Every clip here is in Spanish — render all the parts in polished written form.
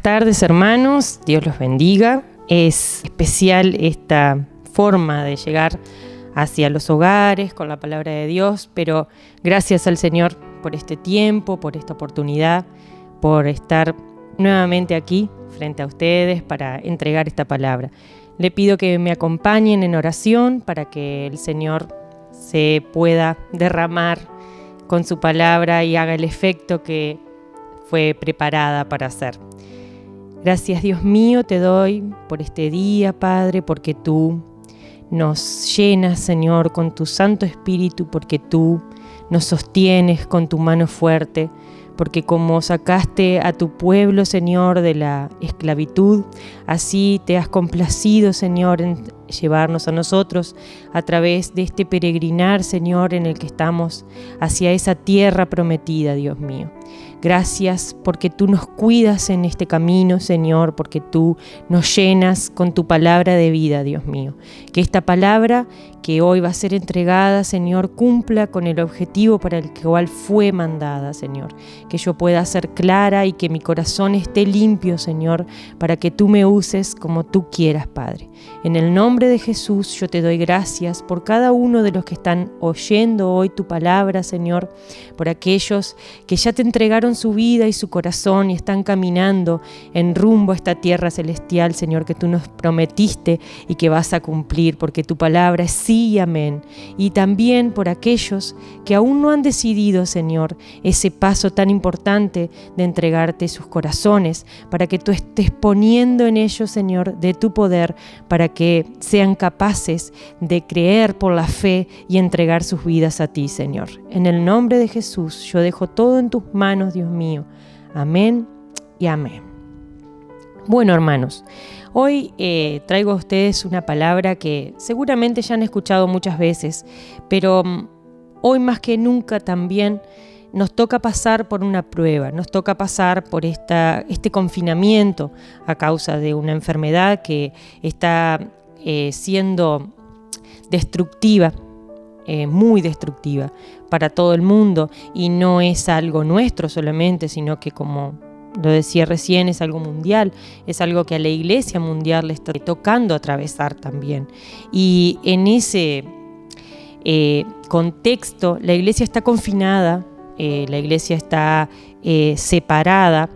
Buenas tardes, hermanos, Dios los bendiga. Es especial esta forma de llegar hacia los hogares con la palabra de Dios, pero gracias al Señor por este tiempo, por esta oportunidad, por estar nuevamente aquí frente a ustedes para entregar esta palabra. Le pido que me acompañen en oración para que el Señor se pueda derramar con su palabra y haga el efecto que fue preparada para hacer. Gracias, Dios mío, te doy por este día, Padre, porque tú nos llenas, Señor, con tu Santo Espíritu, porque tú nos sostienes con tu mano fuerte, porque como sacaste a tu pueblo, Señor, de la esclavitud, así te has complacido, Señor, en llevarnos a nosotros a través de este peregrinar, Señor, en el que estamos hacia esa tierra prometida, Dios mío. Gracias porque tú nos cuidas en este camino, Señor, porque tú nos llenas con tu palabra de vida, Dios mío. Que esta palabra que hoy va a ser entregada, Señor, cumpla con el objetivo para el cual fue mandada, Señor. Que yo pueda ser clara y que mi corazón esté limpio, Señor, para que tú me uses como tú quieras, Padre. En el nombre de Jesús yo te doy gracias por cada uno de los que están oyendo hoy tu palabra, Señor, por aquellos que ya te entregaron su vida y su corazón y están caminando en rumbo a esta tierra celestial, Señor, que tú nos prometiste y que vas a cumplir, porque tu palabra es sí y amén. Y también por aquellos que aún no han decidido, Señor, ese paso tan importante de entregarte sus corazones, para que tú estés poniendo en ellos, Señor, de tu poder, para que sean capaces de creer por la fe y entregar sus vidas a ti, Señor. En el nombre de Jesús, yo dejo todo en tus manos, Dios mío. Amén y amén. Bueno, hermanos, hoy traigo a ustedes una palabra que seguramente ya han escuchado muchas veces, pero hoy más que nunca también nos toca pasar por una prueba, nos toca pasar por este confinamiento a causa de una enfermedad que está siendo destructiva, muy destructiva para todo el mundo, y no es algo nuestro solamente, sino que, como lo decía recién, es algo mundial, es algo que a la iglesia mundial le está tocando atravesar también. Y en ese contexto, la iglesia está confinada, la iglesia está separada,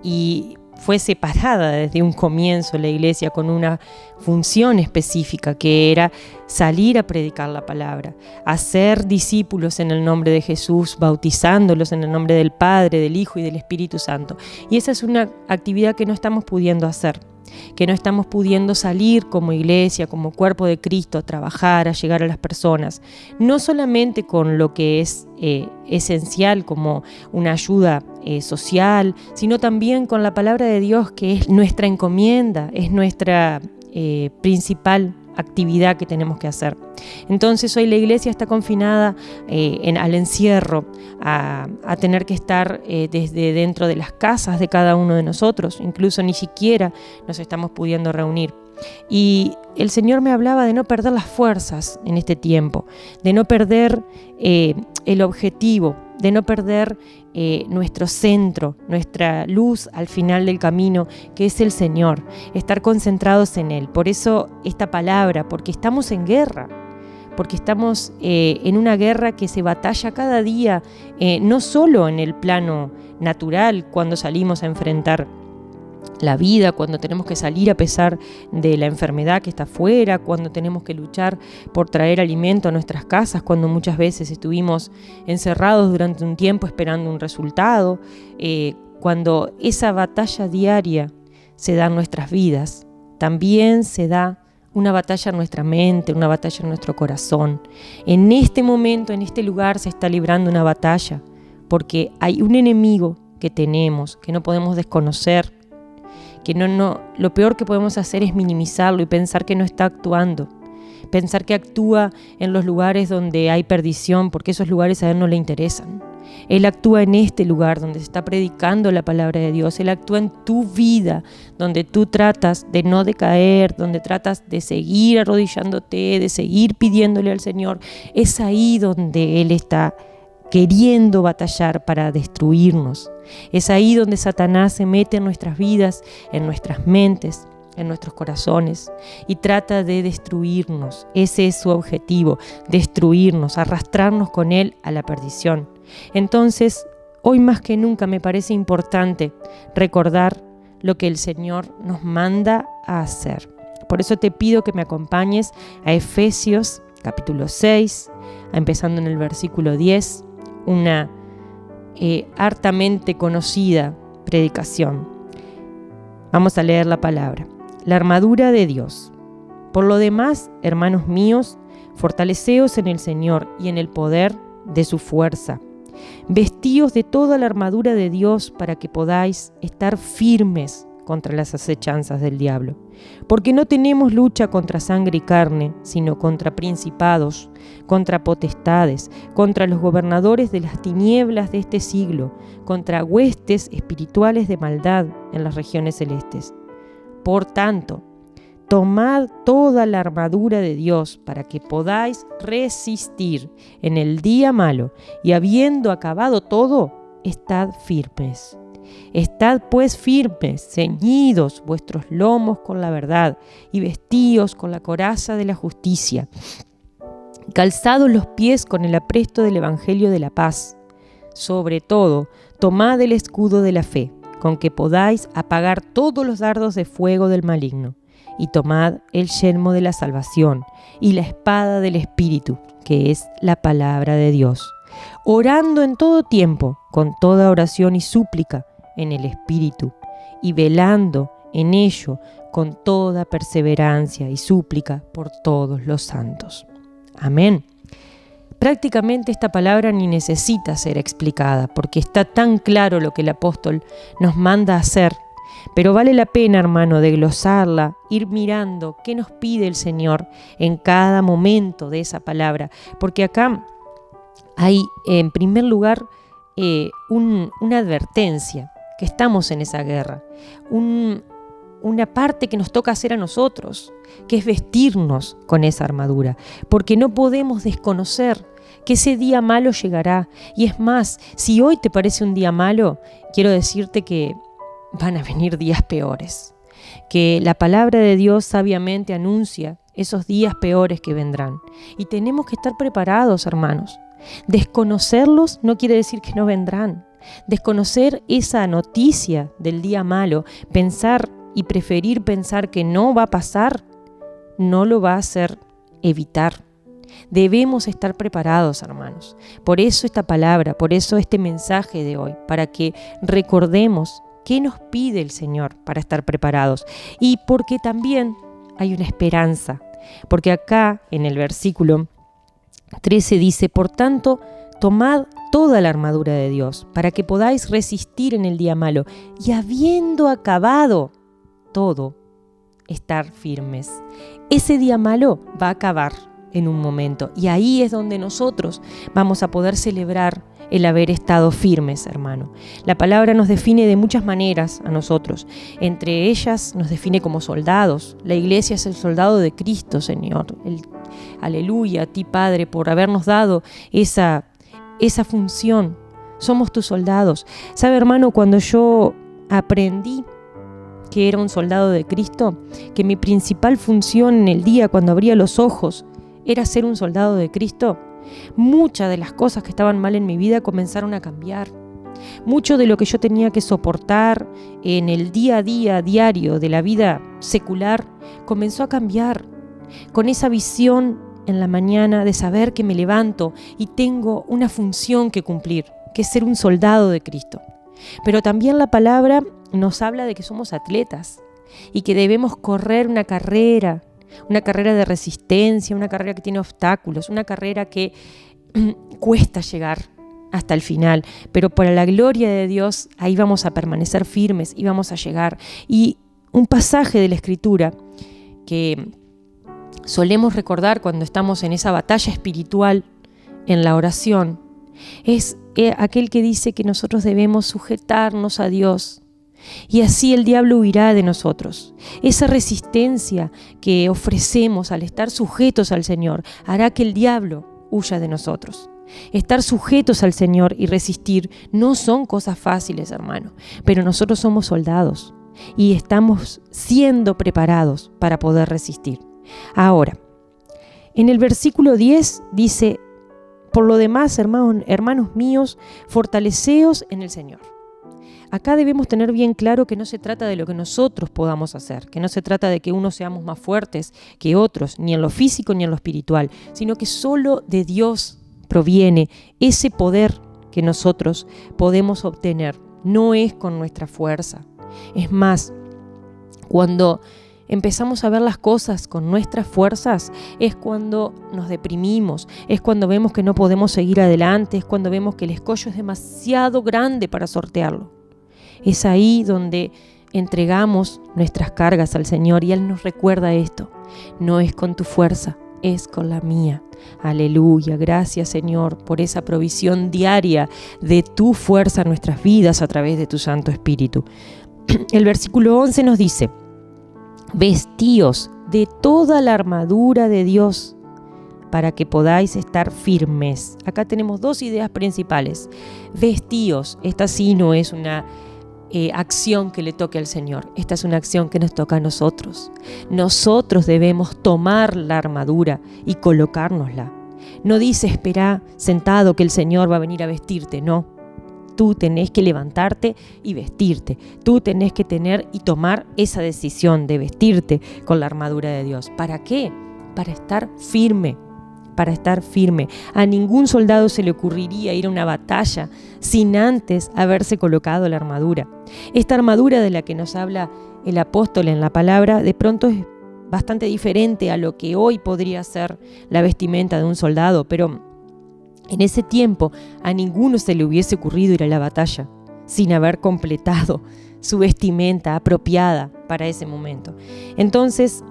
y fue separada desde un comienzo la iglesia con una función específica, que era salir a predicar la palabra, hacer discípulos en el nombre de Jesús, bautizándolos en el nombre del Padre, del Hijo y del Espíritu Santo. Y esa es una actividad que no estamos pudiendo hacer, que no estamos pudiendo salir como iglesia, como cuerpo de Cristo, a trabajar, a llegar a las personas, no solamente con lo que es esencial como una ayuda social, sino también con la palabra de Dios, que es nuestra encomienda, es nuestra principal actividad que tenemos que hacer. Entonces hoy la iglesia está confinada al encierro, a tener que estar desde dentro de las casas de cada uno de nosotros, incluso ni siquiera nos estamos pudiendo reunir. Y el Señor me hablaba de no perder las fuerzas en este tiempo, de no perder el objetivo, de no perder nuestro centro, nuestra luz al final del camino, que es el Señor, estar concentrados en Él. Por eso esta palabra, porque estamos en guerra, porque estamos en una guerra que se batalla cada día, no solo en el plano natural, cuando salimos a enfrentar la vida, cuando tenemos que salir a pesar de la enfermedad que está afuera, cuando tenemos que luchar por traer alimento a nuestras casas, cuando muchas veces estuvimos encerrados durante un tiempo esperando un resultado, cuando esa batalla diaria se da en nuestras vidas, también se da una batalla en nuestra mente, una batalla en nuestro corazón. En este momento, en este lugar, se está librando una batalla, porque hay un enemigo que tenemos, que no podemos desconocer, que lo peor que podemos hacer es minimizarlo y pensar que no está actuando, pensar que actúa en los lugares donde hay perdición, porque esos lugares a Él no le interesan. Él actúa en este lugar donde se está predicando la palabra de Dios. Él actúa en tu vida, donde tú tratas de no decaer, donde tratas de seguir arrodillándote, de seguir pidiéndole al Señor. Es ahí donde Él está queriendo batallar para destruirnos. Es ahí donde Satanás se mete en nuestras vidas, en nuestras mentes, en nuestros corazones y trata de destruirnos. Ese es su objetivo, destruirnos, arrastrarnos con él a la perdición. Entonces, hoy más que nunca me parece importante recordar lo que el Señor nos manda a hacer. Por eso te pido que me acompañes a Efesios capítulo 6, empezando en el versículo 10, una hartamente conocida predicación. Vamos a leer la palabra. La armadura de Dios. Por lo demás, hermanos míos, fortaleceos en el Señor y en el poder de su fuerza. Vestíos de toda la armadura de Dios para que podáis estar firmes contra las acechanzas del diablo. Porque no tenemos lucha contra sangre y carne, sino contra principados, contra potestades, contra los gobernadores de las tinieblas de este siglo, contra huestes espirituales de maldad en las regiones celestes. Por tanto, tomad toda la armadura de Dios para que podáis resistir en el día malo, y habiendo acabado todo, estad firmes. Estad pues firmes, ceñidos vuestros lomos con la verdad, y vestíos con la coraza de la justicia, calzados los pies con el apresto del evangelio de la paz. Sobre todo, tomad el escudo de la fe, con que podáis apagar todos los dardos de fuego del maligno, y tomad el yelmo de la salvación y la espada del Espíritu, que es la palabra de Dios, orando en todo tiempo, con toda oración y súplica en el Espíritu, y velando en ello con toda perseverancia y súplica por todos los santos. Amén. Prácticamente esta palabra ni necesita ser explicada, porque está tan claro lo que el apóstol nos manda a hacer. Pero vale la pena, hermano, desglosarla, ir mirando qué nos pide el Señor en cada momento de esa palabra. Porque acá hay, en primer lugar, una advertencia, que estamos en esa guerra. Una parte que nos toca hacer a nosotros, que es vestirnos con esa armadura. Porque no podemos desconocer que ese día malo llegará. Y es más, si hoy te parece un día malo, quiero decirte que van a venir días peores, que la palabra de Dios sabiamente anuncia esos días peores que vendrán. Y tenemos que estar preparados, hermanos. Desconocerlos no quiere decir que no vendrán. Desconocer esa noticia del día malo, pensar y preferir pensar que no va a pasar, no lo va a hacer evitar. Debemos estar preparados, hermanos. Por eso esta palabra, por eso este mensaje de hoy, para que recordemos qué nos pide el Señor para estar preparados. Y porque también hay una esperanza. Porque acá en el versículo 13 dice, por tanto, tomad toda la armadura de Dios para que podáis resistir en el día malo y habiendo acabado todo, estar firmes. Ese día malo va a acabar en un momento y ahí es donde nosotros vamos a poder celebrar el haber estado firmes, hermano. La palabra nos define de muchas maneras a nosotros. Entre ellas nos define como soldados. La iglesia es el soldado de Cristo, Señor. Aleluya a ti, Padre, por habernos dado esa función. Somos tus soldados. ¿Sabe, hermano? Cuando yo aprendí que era un soldado de Cristo, que mi principal función en el día cuando abría los ojos era ser un soldado de Cristo, muchas de las cosas que estaban mal en mi vida comenzaron a cambiar. Mucho de lo que yo tenía que soportar en el día a día diario de la vida secular comenzó a cambiar. Con esa visión en la mañana de saber que me levanto y tengo una función que cumplir, que es ser un soldado de Cristo. Pero también la palabra nos habla de que somos atletas y que debemos correr una carrera de resistencia, una carrera que tiene obstáculos, una carrera que cuesta llegar hasta el final, pero para la gloria de Dios ahí vamos a permanecer firmes y vamos a llegar. Y un pasaje de la Escritura que solemos recordar cuando estamos en esa batalla espiritual en la oración es aquel que dice que nosotros debemos sujetarnos a Dios y así el diablo huirá de nosotros. Esa resistencia que ofrecemos al estar sujetos al Señor hará que el diablo huya de nosotros. Estar sujetos al Señor y resistir no son cosas fáciles, hermano, pero nosotros somos soldados y estamos siendo preparados para poder resistir. Ahora, en el versículo 10 dice: por lo demás, hermanos míos, fortaleceos en el Señor. Acá debemos tener bien claro que no se trata de lo que nosotros podamos hacer, que no se trata de que unos seamos más fuertes que otros, ni en lo físico ni en lo espiritual, sino que solo de Dios proviene ese poder que nosotros podemos obtener. No es con nuestra fuerza. Es más, cuando empezamos a ver las cosas con nuestras fuerzas, es cuando nos deprimimos, es cuando vemos que no podemos seguir adelante, es cuando vemos que el escollo es demasiado grande para sortearlo. Es ahí donde entregamos nuestras cargas al Señor y Él nos recuerda esto: no es con tu fuerza, es con la mía. Aleluya, gracias Señor por esa provisión diaria de tu fuerza en nuestras vidas a través de tu Santo Espíritu. El versículo 11 nos dice: vestíos de toda la armadura de Dios para que podáis estar firmes. Acá tenemos dos ideas principales. Vestíos, esta sí no es una acción que le toque al Señor, esta es una acción que nos toca a nosotros. Nosotros debemos tomar la armadura y colocárnosla. No dice espera sentado que el Señor va a venir a vestirte, no. Tú tenés que levantarte y vestirte. Tú tenés que tener y tomar esa decisión de vestirte con la armadura de Dios. ¿Para qué? Para estar firme. Para estar firme. A ningún soldado se le ocurriría ir a una batalla sin antes haberse colocado la armadura. Esta armadura de la que nos habla el apóstol en la palabra, de pronto es bastante diferente a lo que hoy podría ser la vestimenta de un soldado, pero en ese tiempo a ninguno se le hubiese ocurrido ir a la batalla sin haber completado su vestimenta apropiada para ese momento. Entonces,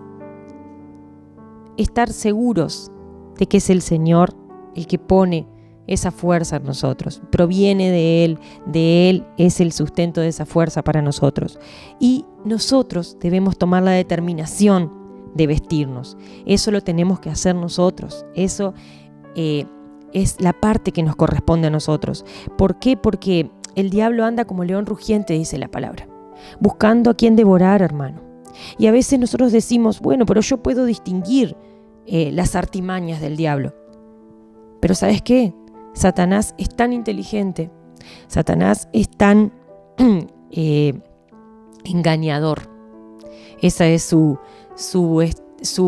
estar seguros de que es el Señor el que pone esa fuerza en nosotros, proviene de Él es el sustento de esa fuerza para nosotros. Y nosotros debemos tomar la determinación de vestirnos. Eso lo tenemos que hacer nosotros. Eso es la parte que nos corresponde a nosotros. ¿Por qué? Porque el diablo anda como león rugiente, dice la palabra, buscando a quien devorar, hermano. Y a veces nosotros decimos, bueno, pero yo puedo distinguir las artimañas del diablo. Pero ¿sabes qué? Satanás es tan inteligente, Satanás es tan engañador. Ese es su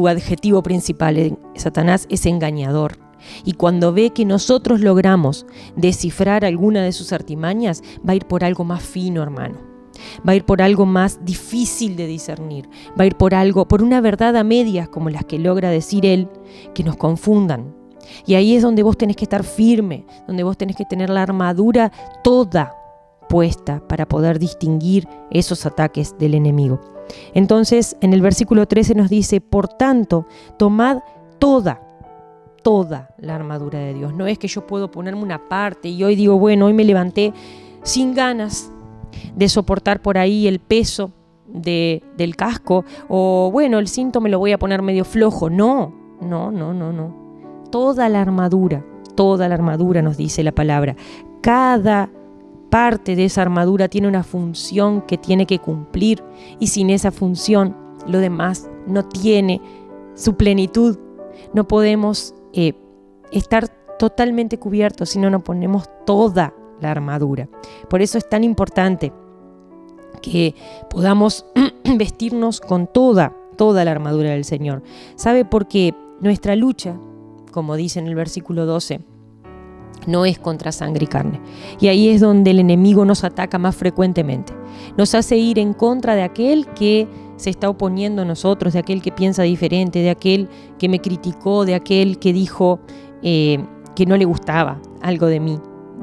adjetivo principal. Satanás es engañador. Y cuando ve que nosotros logramos descifrar alguna de sus artimañas, va a ir por algo más fino, hermano. Va a ir por algo más difícil de discernir. Va a ir por una verdad a medias, como las que logra decir él, que nos confundan. Y ahí es donde vos tenés que estar firme, donde vos tenés que tener la armadura toda puesta para poder distinguir esos ataques del enemigo. Entonces, en el versículo 13 nos dice: por tanto, tomad toda la armadura de Dios. No es que yo puedo ponerme una parte y hoy digo, bueno, hoy me levanté sin ganas de soportar por ahí el peso del casco, o bueno, el cinto me lo voy a poner medio flojo. No. Toda la armadura nos dice la palabra. Cada parte de esa armadura tiene una función que tiene que cumplir, y sin esa función lo demás no tiene su plenitud. No podemos estar totalmente cubiertos si no nos ponemos toda la armadura. Por eso es tan importante que podamos vestirnos con toda la armadura del Señor. ¿Sabe? Porque nuestra lucha, como dice en el versículo 12, no es contra sangre y carne. Y ahí es donde el enemigo nos ataca más frecuentemente. Nos hace ir en contra de aquel que se está oponiendo a nosotros, de aquel que piensa diferente, de aquel que me criticó, de aquel que dijo que no le gustaba algo de mí.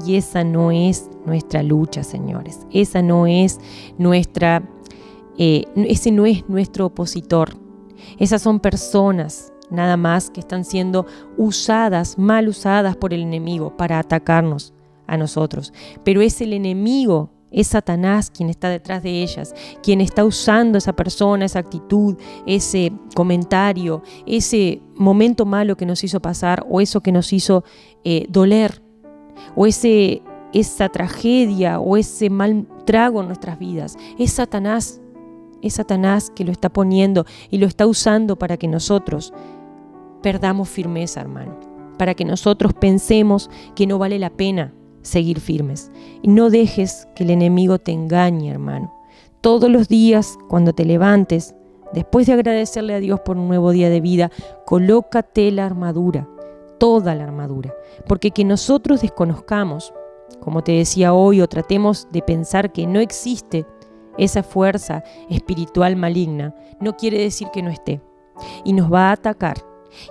Y esa no es nuestra lucha, señores. Ese no es nuestro opositor. Esas son personas nada más que están siendo mal usadas por el enemigo para atacarnos a nosotros. Pero es el enemigo Es Satanás quien está detrás de ellas, quien está usando a esa persona, esa actitud, ese comentario, ese momento malo que nos hizo pasar o eso que nos hizo doler o esa tragedia o ese mal trago en nuestras vidas. Es Satanás que lo está poniendo y lo está usando para que nosotros perdamos firmeza, hermano, para que nosotros pensemos que no vale la pena seguir firmes. Y no dejes que el enemigo te engañe, hermano. Todos los días, cuando te levantes, después de agradecerle a Dios por un nuevo día de vida, colócate la armadura, toda la armadura. Porque que nosotros desconozcamos, como te decía hoy, o tratemos de pensar que no existe esa fuerza espiritual maligna, no quiere decir que no esté. Y nos va a atacar.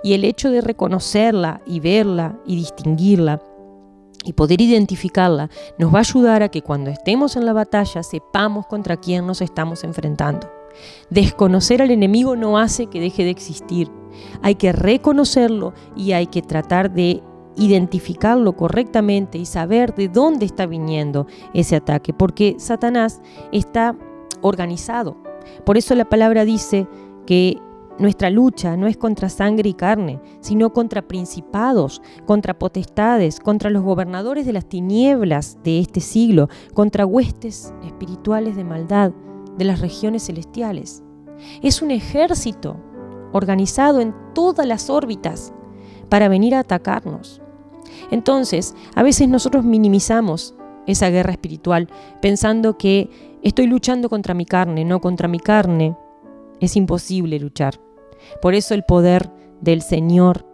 Y el hecho de reconocerla y verla y distinguirla y poder identificarla nos va a ayudar a que cuando estemos en la batalla sepamos contra quién nos estamos enfrentando. Desconocer al enemigo no hace que deje de existir. Hay que reconocerlo y hay que tratar de identificarlo correctamente y saber de dónde está viniendo ese ataque, porque Satanás está organizado. Por eso la palabra dice que nuestra lucha no es contra sangre y carne, sino contra principados, contra potestades, contra los gobernadores de las tinieblas de este siglo, contra huestes espirituales de maldad de las regiones celestiales. Es un ejército organizado en todas las órbitas para venir a atacarnos. Entonces, a veces nosotros minimizamos esa guerra espiritual pensando que estoy luchando contra mi carne. No, contra mi carne es imposible luchar. Por eso el poder del Señor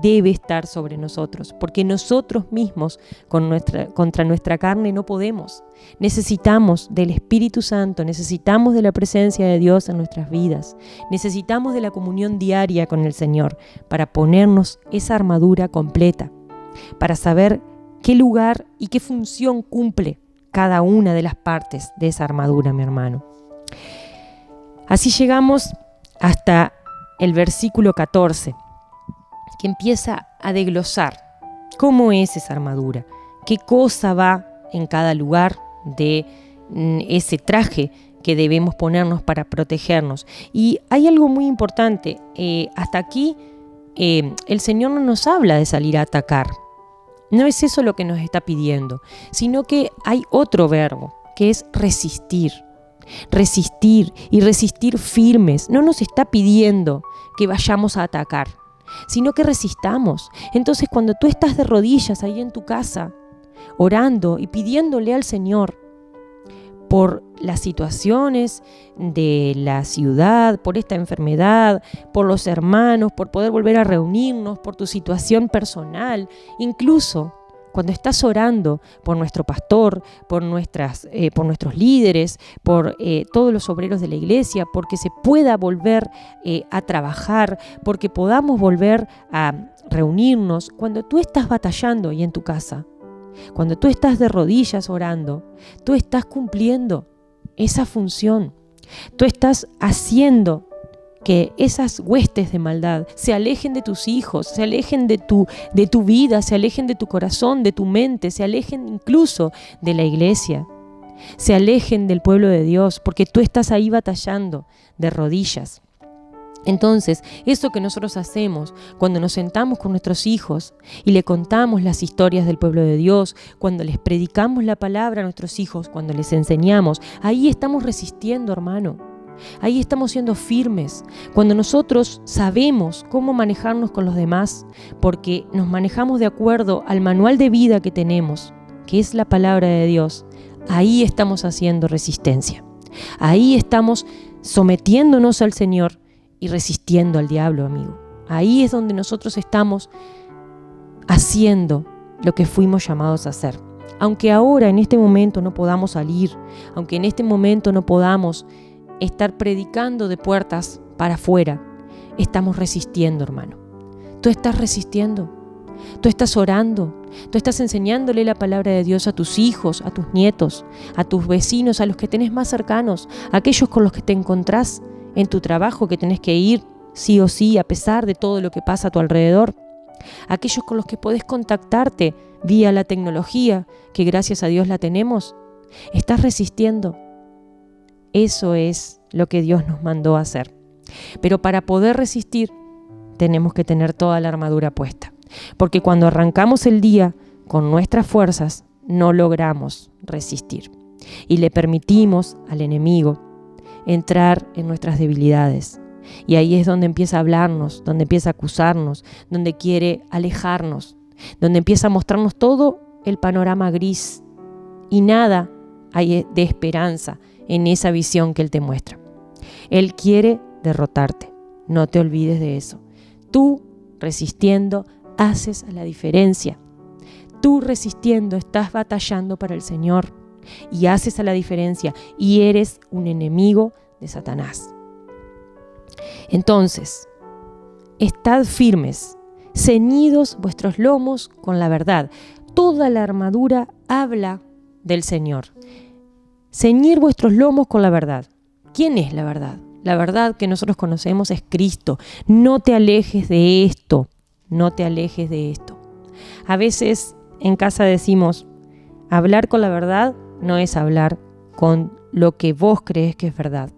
debe estar sobre nosotros, porque nosotros mismos contra nuestra carne no podemos. Necesitamos del Espíritu Santo, necesitamos de la presencia de Dios en nuestras vidas, necesitamos de la comunión diaria con el Señor para ponernos esa armadura completa, para saber qué lugar y qué función cumple cada una de las partes de esa armadura, mi hermano. Así llegamos hasta el versículo 14, que empieza a desglosar cómo es esa armadura, qué cosa va en cada lugar de ese traje que debemos ponernos para protegernos. Y hay algo muy importante, hasta aquí el Señor no nos habla de salir a atacar, no es eso lo que nos está pidiendo, sino que hay otro verbo, que es resistir. Resistir y resistir firmes. No nos está pidiendo que vayamos a atacar, sino que resistamos. Entonces, cuando tú estás de rodillas ahí en tu casa, orando y pidiéndole al Señor por las situaciones de la ciudad, por esta enfermedad, por los hermanos, por poder volver a reunirnos, por tu situación personal, incluso cuando estás orando por nuestro pastor, por nuestros líderes, por todos los obreros de la iglesia, porque se pueda volver a trabajar, porque podamos volver a reunirnos, cuando tú estás batallando ahí en tu casa, cuando tú estás de rodillas orando, tú estás cumpliendo esa función, tú estás haciendo que esas huestes de maldad se alejen de tus hijos, se alejen de tu vida, se alejen de tu corazón, de tu mente, se alejen incluso de la iglesia, se alejen del pueblo de Dios, porque tú estás ahí batallando de rodillas. Entonces, eso que nosotros hacemos cuando nos sentamos con nuestros hijos y le contamos las historias del pueblo de Dios, cuando les predicamos la palabra a nuestros hijos, cuando les enseñamos, ahí estamos resistiendo, hermano. Ahí estamos siendo firmes, cuando nosotros sabemos cómo manejarnos con los demás, porque nos manejamos de acuerdo al manual de vida que tenemos, que es la palabra de Dios. Ahí estamos haciendo resistencia. Ahí estamos sometiéndonos al Señor y resistiendo al diablo, amigo. Ahí es donde nosotros estamos haciendo lo que fuimos llamados a hacer. Aunque ahora en este momento no podamos salir, aunque en este momento no podamos estar predicando de puertas para afuera, estamos resistiendo, hermano. Tú estás resistiendo, tú estás orando, tú estás enseñándole la palabra de Dios a tus hijos, a tus nietos, a tus vecinos, a los que tenés más cercanos, a aquellos con los que te encontrás en tu trabajo, que tenés que ir sí o sí a pesar de todo lo que pasa a tu alrededor, a aquellos con los que podés contactarte vía la tecnología, que gracias a Dios la tenemos. ¿Estás resistiendo? Eso es lo que Dios nos mandó a hacer. Pero para poder resistir, tenemos que tener toda la armadura puesta. Porque cuando arrancamos el día con nuestras fuerzas, no logramos resistir. Y le permitimos al enemigo entrar en nuestras debilidades. Y ahí es donde empieza a hablarnos, donde empieza a acusarnos, donde quiere alejarnos, donde empieza a mostrarnos todo el panorama gris. Y nada hay de esperanza en esa visión que Él te muestra. Él quiere derrotarte. No te olvides de eso. Tú, resistiendo, haces la diferencia. Tú, resistiendo, estás batallando para el Señor y haces la diferencia y eres un enemigo de Satanás. Entonces, estad firmes, ceñidos vuestros lomos con la verdad. Toda la armadura habla del Señor. Ceñir vuestros lomos con la verdad. ¿Quién es la verdad? La verdad que nosotros conocemos es Cristo. No te alejes de esto. No te alejes de esto. A veces en casa decimos, hablar con la verdad no es hablar con lo que vos crees que es verdad.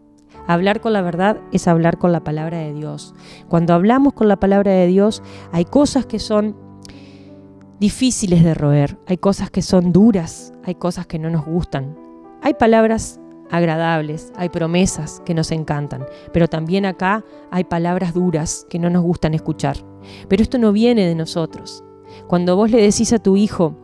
Hablar con la verdad es hablar con la palabra de Dios. Cuando hablamos con la palabra de Dios, hay cosas que son difíciles de roer, hay cosas que son duras, hay cosas que no nos gustan. Hay palabras agradables, hay promesas que nos encantan, pero también acá hay palabras duras que no nos gustan escuchar. Pero esto no viene de nosotros. Cuando vos le decís a tu hijo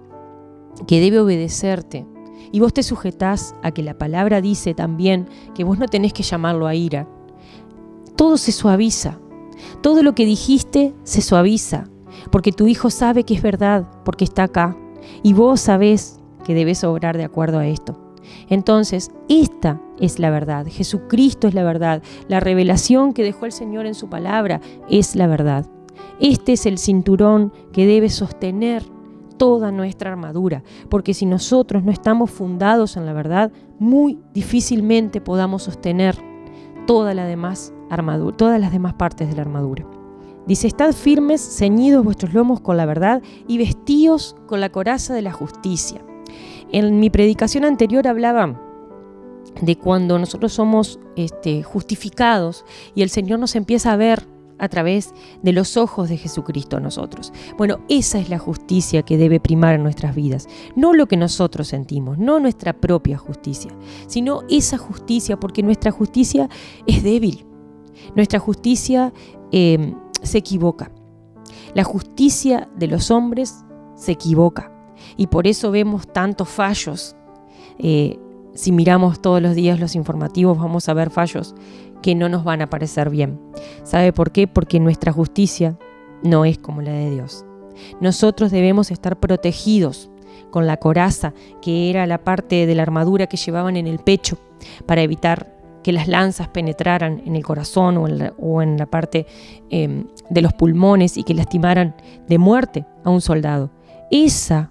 que debe obedecerte y vos te sujetás a que la palabra dice también que vos no tenés que llamarlo a ira, todo se suaviza. Todo lo que dijiste se suaviza, porque tu hijo sabe que es verdad, porque está acá, y vos sabés que debes obrar de acuerdo a esto. Entonces, esta es la verdad. Jesucristo es la verdad. La revelación que dejó el Señor en su palabra es la verdad. Este es el cinturón que debe sostener toda nuestra armadura, porque si nosotros no estamos fundados en la verdad, muy difícilmente podamos sostener todas las demás partes de la armadura. Dice, estad firmes, ceñidos vuestros lomos con la verdad y vestíos con la coraza de la justicia. En mi predicación anterior hablaba de cuando nosotros somos justificados y el Señor nos empieza a ver a través de los ojos de Jesucristo a nosotros. Bueno, esa es la justicia que debe primar en nuestras vidas. No lo que nosotros sentimos, no nuestra propia justicia, sino esa justicia, porque nuestra justicia es débil. Nuestra justicia se equivoca. La justicia de los hombres se equivoca. Y por eso vemos tantos fallos. Si miramos todos los días los informativos, vamos a ver fallos que no nos van a parecer bien. ¿Sabe por qué? Porque nuestra justicia no es como la de Dios. Nosotros debemos estar protegidos con la coraza, que era la parte de la armadura que llevaban en el pecho, para evitar que las lanzas penetraran en el corazón o en la parte de los pulmones y que lastimaran de muerte a un soldado. Esa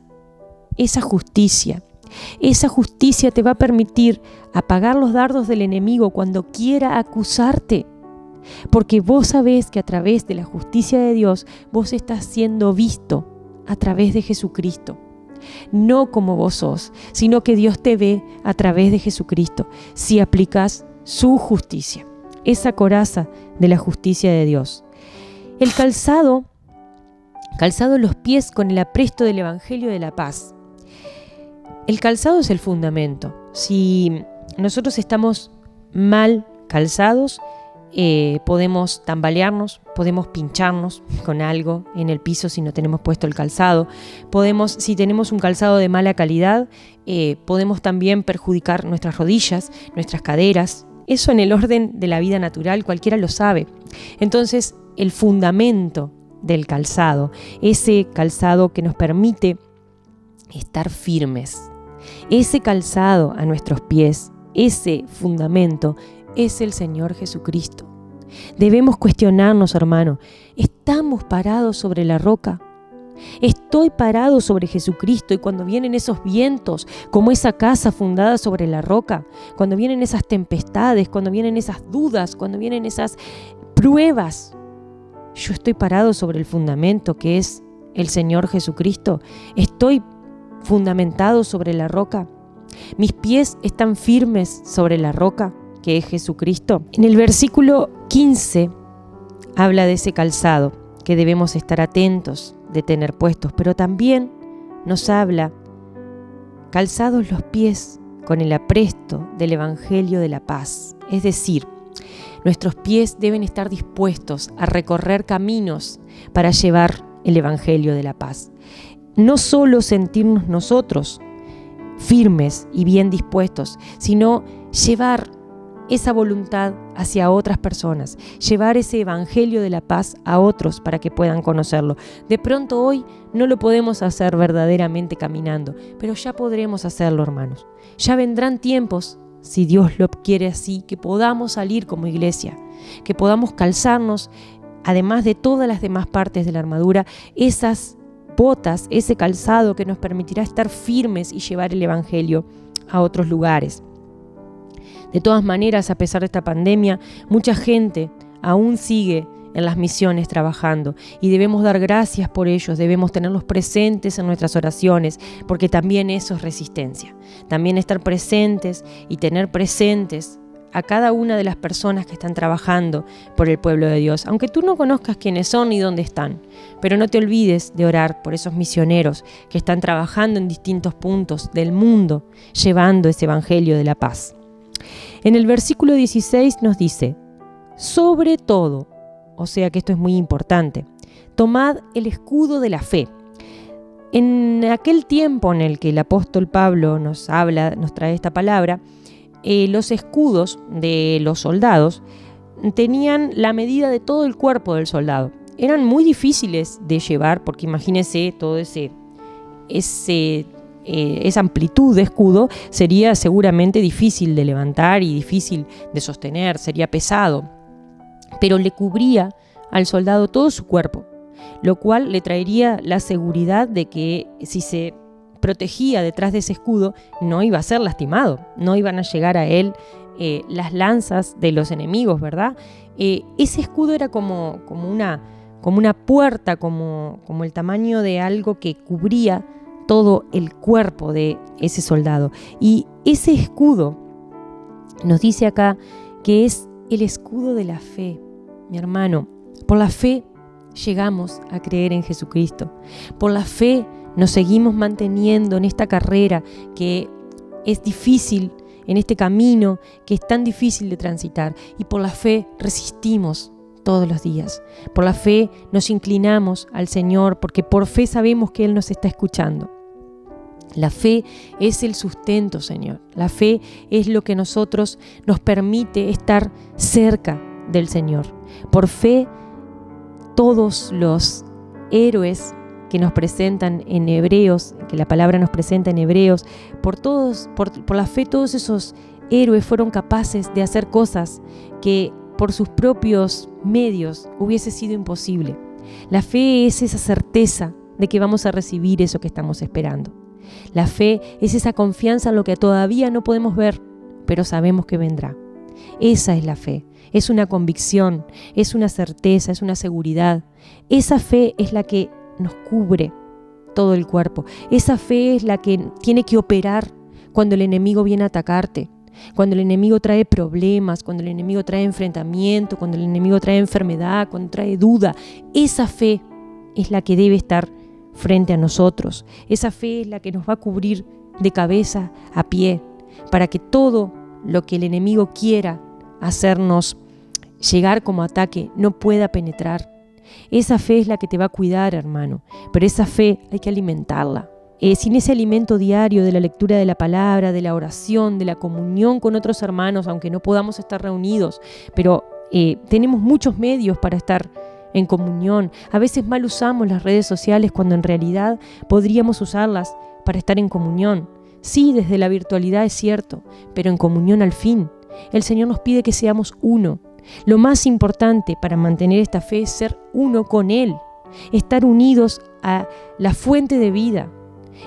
justicia te va a permitir apagar los dardos del enemigo cuando quiera acusarte, porque vos sabés que a través de la justicia de Dios vos estás siendo visto a través de Jesucristo. No como vos sos, sino que Dios te ve a través de Jesucristo si aplicas su justicia, esa coraza de la justicia de Dios. El calzado los pies con el apresto del Evangelio de la paz. El calzado es el fundamento. Si nosotros estamos mal calzados, podemos tambalearnos, podemos pincharnos con algo en el piso si no tenemos puesto el calzado. Si tenemos un calzado de mala calidad, podemos también perjudicar nuestras rodillas, nuestras caderas. Eso en el orden de la vida natural cualquiera lo sabe. Entonces, el fundamento del calzado, ese calzado que nos permite estar firmes, ese calzado a nuestros pies, ese fundamento es el Señor Jesucristo. Debemos cuestionarnos, hermano, ¿estamos parados sobre la roca? ¿Estoy parado sobre Jesucristo? Y cuando vienen esos vientos, como esa casa fundada sobre la roca, cuando vienen esas tempestades, cuando vienen esas dudas, cuando vienen esas pruebas, ¿yo estoy parado sobre el fundamento que es el Señor Jesucristo? ¿Estoy fundamentado sobre la roca? Mis pies están firmes sobre la roca, que es Jesucristo. En el versículo 15 habla de ese calzado que debemos estar atentos de tener puestos, pero también nos habla calzados los pies con el apresto del Evangelio de la paz. Es decir, nuestros pies deben estar dispuestos a recorrer caminos para llevar el Evangelio de la paz. No solo sentirnos nosotros firmes y bien dispuestos, sino llevar esa voluntad hacia otras personas, llevar ese Evangelio de la paz a otros para que puedan conocerlo. De pronto hoy no lo podemos hacer verdaderamente caminando, pero ya podremos hacerlo, hermanos. Ya vendrán tiempos, si Dios lo quiere así, que podamos salir como iglesia, que podamos calzarnos, además de todas las demás partes de la armadura, esas botas, ese calzado que nos permitirá estar firmes y llevar el Evangelio a otros lugares. De todas maneras, a pesar de esta pandemia, mucha gente aún sigue en las misiones trabajando y debemos dar gracias por ellos, debemos tenerlos presentes en nuestras oraciones, porque también eso es resistencia. También estar presentes y tener presentes a cada una de las personas que están trabajando por el pueblo de Dios, aunque tú no conozcas quiénes son ni dónde están, pero no te olvides de orar por esos misioneros que están trabajando en distintos puntos del mundo, llevando ese Evangelio de la paz. En el versículo 16 nos dice, sobre todo, o sea que esto es muy importante, tomad el escudo de la fe. En aquel tiempo en el que el apóstol Pablo nos trae esta palabra, los escudos de los soldados tenían la medida de todo el cuerpo del soldado. Eran muy difíciles de llevar porque imagínense todo esa amplitud de escudo sería seguramente difícil de levantar y difícil de sostener, sería pesado. Pero le cubría al soldado todo su cuerpo, lo cual le traería la seguridad de que si se protegía detrás de ese escudo no iba a ser lastimado, no iban a llegar a él las lanzas de los enemigos, ¿verdad? Ese escudo era como una puerta, como el tamaño de algo que cubría todo el cuerpo de ese soldado. Y ese escudo nos dice acá que es el escudo de la fe, mi hermano. Por la fe llegamos a creer en Jesucristo. Por la fe nos seguimos manteniendo en esta carrera que es difícil, en este camino que es tan difícil de transitar. Y por la fe resistimos todos los días. Por la fe nos inclinamos al Señor, porque por fe sabemos que Él nos está escuchando. La fe es el sustento, Señor. La fe es lo que nos permite estar cerca del Señor. Por fe, todos los héroes que nos presentan en Hebreos, que la palabra nos presenta en Hebreos, por la fe todos esos héroes fueron capaces de hacer cosas que por sus propios medios hubiese sido imposible. La fe es esa certeza de que vamos a recibir eso que estamos esperando. La fe es esa confianza en lo que todavía no podemos ver, pero sabemos que vendrá. Esa es la fe. Es una convicción, es una certeza, es una seguridad. Esa fe es la que nos cubre todo el cuerpo. Esa fe es la que tiene que operar cuando el enemigo viene a atacarte, cuando el enemigo trae problemas, cuando el enemigo trae enfrentamiento, cuando el enemigo trae enfermedad, cuando trae duda. Esa fe es la que debe estar frente a nosotros. Esa fe es la que nos va a cubrir de cabeza a pie para que todo lo que el enemigo quiera hacernos llegar como ataque no pueda penetrar. Esa fe es la que te va a cuidar, hermano, pero esa fe hay que alimentarla. Sin ese alimento diario de la lectura de la palabra, de la oración, de la comunión con otros hermanos, aunque no podamos estar reunidos, pero tenemos muchos medios para estar en comunión. A veces mal usamos las redes sociales cuando en realidad podríamos usarlas para estar en comunión. Sí, desde la virtualidad es cierto, pero en comunión al fin. El Señor nos pide que seamos uno. Lo más importante para mantener esta fe es ser uno con Él, estar unidos a la fuente de vida.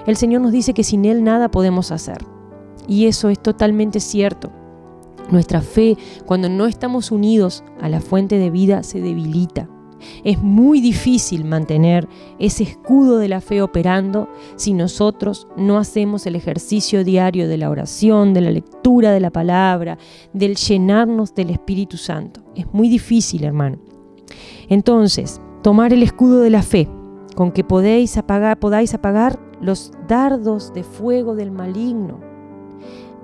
El Señor nos dice que sin Él nada podemos hacer. Y eso es totalmente cierto. Nuestra fe, cuando no estamos unidos a la fuente de vida, se debilita. Es muy difícil mantener ese escudo de la fe operando si nosotros no hacemos el ejercicio diario de la oración, de la lectura de la palabra, del llenarnos del Espíritu Santo. Es muy difícil, hermano. Entonces, tomar el escudo de la fe, con que podáis apagar los dardos de fuego del maligno.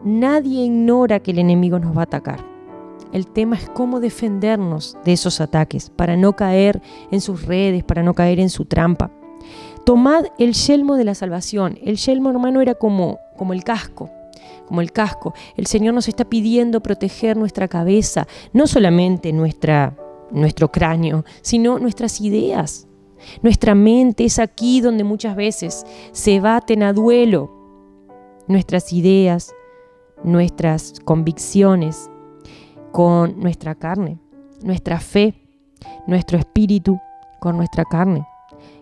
Nadie ignora que el enemigo nos va a atacar. El tema es cómo defendernos de esos ataques para no caer en sus redes, para no caer en su trampa. Tomad el yelmo de la salvación. El yelmo, hermano, era como el casco. Como el casco. El Señor nos está pidiendo proteger nuestra cabeza, no solamente nuestro cráneo, sino nuestras ideas. Nuestra mente es aquí donde muchas veces se baten a duelo nuestras ideas, nuestras convicciones con nuestra carne, nuestra fe, nuestro espíritu con nuestra carne,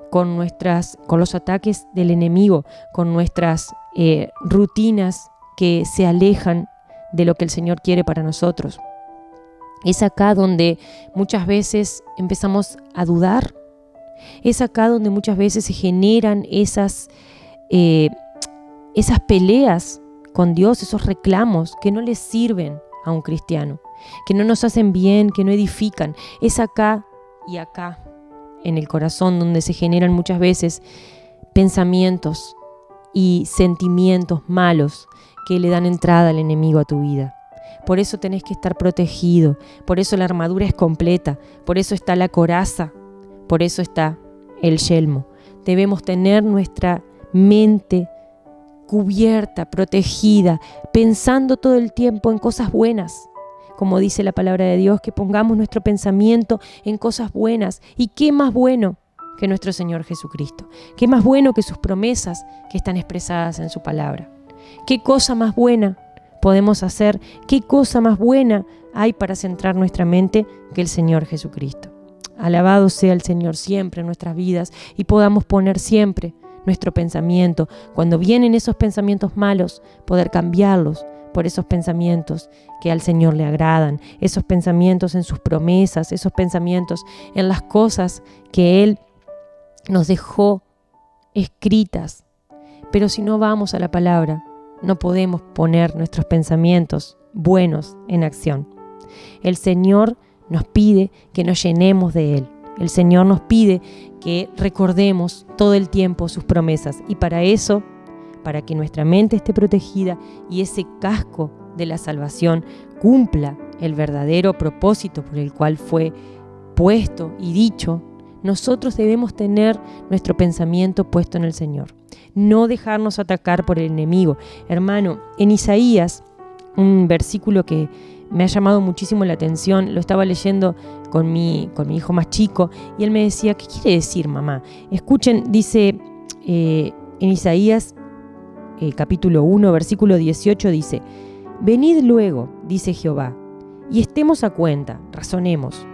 con los ataques del enemigo, con nuestras rutinas que se alejan de lo que el Señor quiere para nosotros. Es acá donde muchas veces empezamos a dudar. Es acá donde muchas veces se generan esas peleas con Dios, esos reclamos que no le sirven a un cristiano, que no nos hacen bien, que no edifican. Es acá y acá, en el corazón, donde se generan muchas veces pensamientos y sentimientos malos que le dan entrada al enemigo a tu vida. Por eso tenés que estar protegido, por eso la armadura es completa, por eso está la coraza, por eso está el yelmo. Debemos tener nuestra mente cubierta, protegida, pensando todo el tiempo en cosas buenas. Como dice la palabra de Dios, que pongamos nuestro pensamiento en cosas buenas. ¿Y qué más bueno que nuestro Señor Jesucristo? ¿Qué más bueno que sus promesas que están expresadas en su palabra? ¿Qué cosa más buena podemos hacer? ¿Qué cosa más buena hay para centrar nuestra mente que el Señor Jesucristo? Alabado sea el Señor siempre en nuestras vidas y podamos poner siempre nuestro pensamiento, cuando vienen esos pensamientos malos, poder cambiarlos por esos pensamientos que al Señor le agradan, esos pensamientos en sus promesas, esos pensamientos en las cosas que Él nos dejó escritas. Pero si no vamos a la palabra, no podemos poner nuestros pensamientos buenos en acción. El Señor nos pide que nos llenemos de Él. El Señor nos pide que recordemos todo el tiempo sus promesas. Y para eso, para que nuestra mente esté protegida y ese casco de la salvación cumpla el verdadero propósito por el cual fue puesto y dicho, nosotros debemos tener nuestro pensamiento puesto en el Señor. No dejarnos atacar por el enemigo. Hermano, en Isaías, un versículo que me ha llamado muchísimo la atención, lo estaba leyendo con mi hijo más chico y él me decía, ¿qué quiere decir, mamá? Escuchen, dice en Isaías capítulo 1, versículo 18, dice: Venid luego, dice Jehová, y estemos a cuenta, razonemos.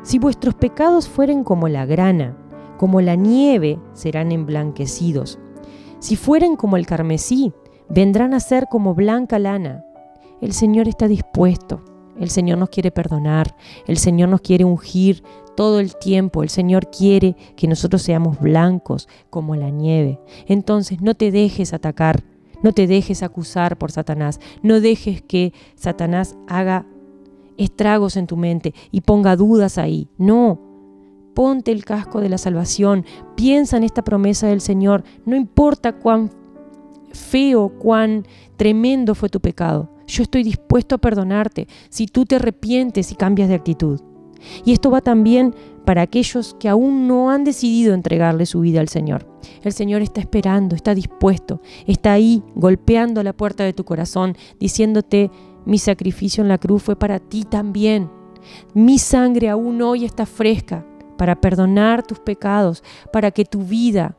Si vuestros pecados fueren como la grana, como la nieve serán emblanquecidos. Si fueren como el carmesí, vendrán a ser como blanca lana. El Señor está dispuesto, el Señor nos quiere perdonar, el Señor nos quiere ungir todo el tiempo, el Señor quiere que nosotros seamos blancos como la nieve. Entonces no te dejes atacar, no te dejes acusar por Satanás, no dejes que Satanás haga estragos en tu mente y ponga dudas ahí. No, ponte el casco de la salvación, piensa en esta promesa del Señor, no importa cuán feo, cuán tremendo fue tu pecado. Yo estoy dispuesto a perdonarte si tú te arrepientes y cambias de actitud. Y esto va también para aquellos que aún no han decidido entregarle su vida al Señor. El Señor está esperando, está dispuesto, está ahí golpeando la puerta de tu corazón, diciéndote: mi sacrificio en la cruz fue para ti también. Mi sangre aún hoy está fresca para perdonar tus pecados, para que tu vida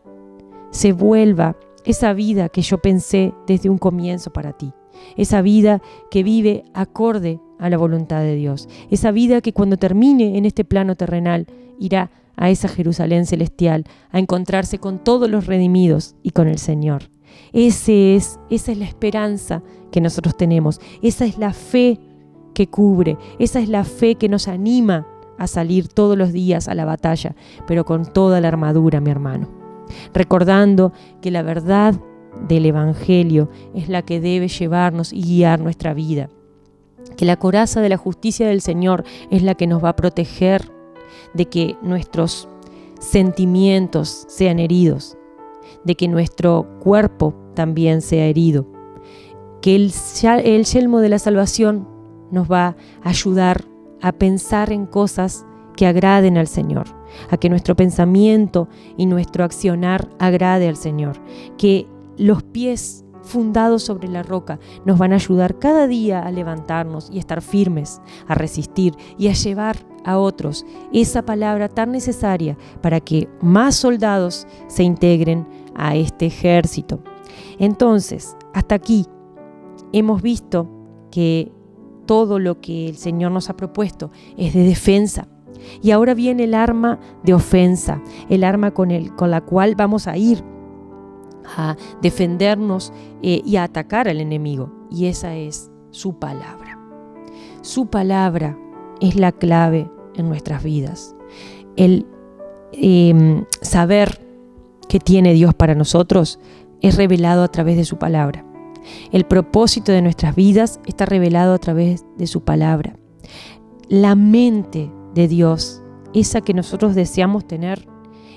se vuelva esa vida que yo pensé desde un comienzo para ti. Esa vida que vive acorde a la voluntad de Dios. Esa vida que cuando termine en este plano terrenal irá a esa Jerusalén celestial a encontrarse con todos los redimidos y con el Señor. Esa es la esperanza que nosotros tenemos. Esa es la fe que cubre. Esa es la fe que nos anima a salir todos los días a la batalla, pero con toda la armadura, mi hermano. Recordando que la verdad del Evangelio es la que debe llevarnos y guiar nuestra vida. Que la coraza de la justicia del Señor es la que nos va a proteger de que nuestros sentimientos sean heridos, de que nuestro cuerpo también sea herido. Que el yelmo de la salvación nos va a ayudar a pensar en cosas que agraden al Señor, a que nuestro pensamiento y nuestro accionar agrade al Señor, que los pies fundados sobre la roca nos van a ayudar cada día a levantarnos y a estar firmes, a resistir y a llevar a otros esa palabra tan necesaria para que más soldados se integren a este ejército. Entonces, hasta aquí hemos visto que todo lo que el Señor nos ha propuesto es de defensa. Y ahora viene el arma de ofensa, el arma con la cual vamos a ir a defendernos y a atacar al enemigo. Y esa es su palabra. Su palabra es la clave en nuestras vidas. El saber que tiene Dios para nosotros es revelado a través de su palabra. El propósito de nuestras vidas está revelado a través de su palabra. La mente de Dios, esa que nosotros deseamos tener,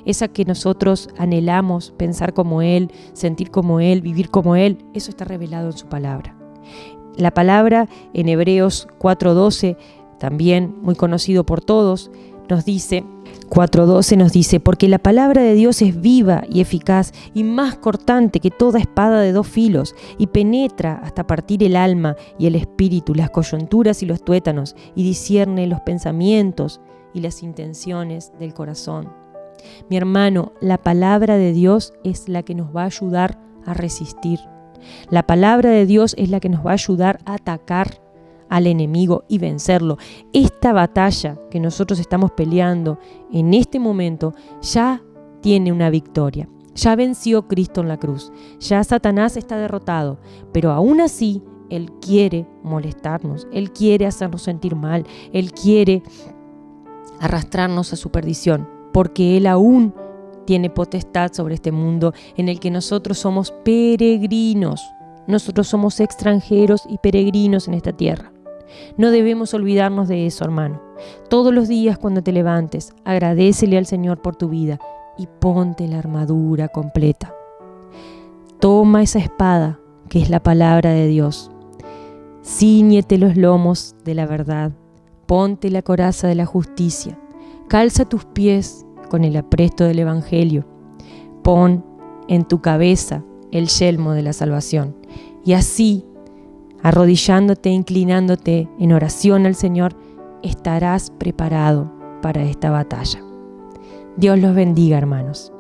esa que nosotros anhelamos pensar como Él, sentir como Él, vivir como Él, eso está revelado en su palabra. La palabra en Hebreos 4:12, también muy conocido por todos, nos dice, 4:12 nos dice, porque la palabra de Dios es viva y eficaz y más cortante que toda espada de 2 filos y penetra hasta partir el alma y el espíritu, las coyunturas y los tuétanos y discierne los pensamientos y las intenciones del corazón. Mi hermano, la palabra de Dios es la que nos va a ayudar a resistir. La palabra de Dios es la que nos va a ayudar a atacar al enemigo y vencerlo. Esta batalla que nosotros estamos peleando en este momento ya tiene una victoria. Ya venció Cristo en la cruz. Ya Satanás está derrotado. Pero aún así, Él quiere molestarnos. Él quiere hacernos sentir mal. Él quiere arrastrarnos a su perdición. Porque Él aún tiene potestad sobre este mundo en el que nosotros somos peregrinos. Nosotros somos extranjeros y peregrinos en esta tierra. No debemos olvidarnos de eso, hermano. Todos los días cuando te levantes, agradécele al Señor por tu vida y ponte la armadura completa. Toma esa espada que es la palabra de Dios. Cíñete los lomos de la verdad. Ponte la coraza de la justicia. Calza tus pies con el apresto del Evangelio. Pon en tu cabeza el yelmo de la salvación. Y así, arrodillándote, inclinándote en oración al Señor, estarás preparado para esta batalla. Dios los bendiga, hermanos.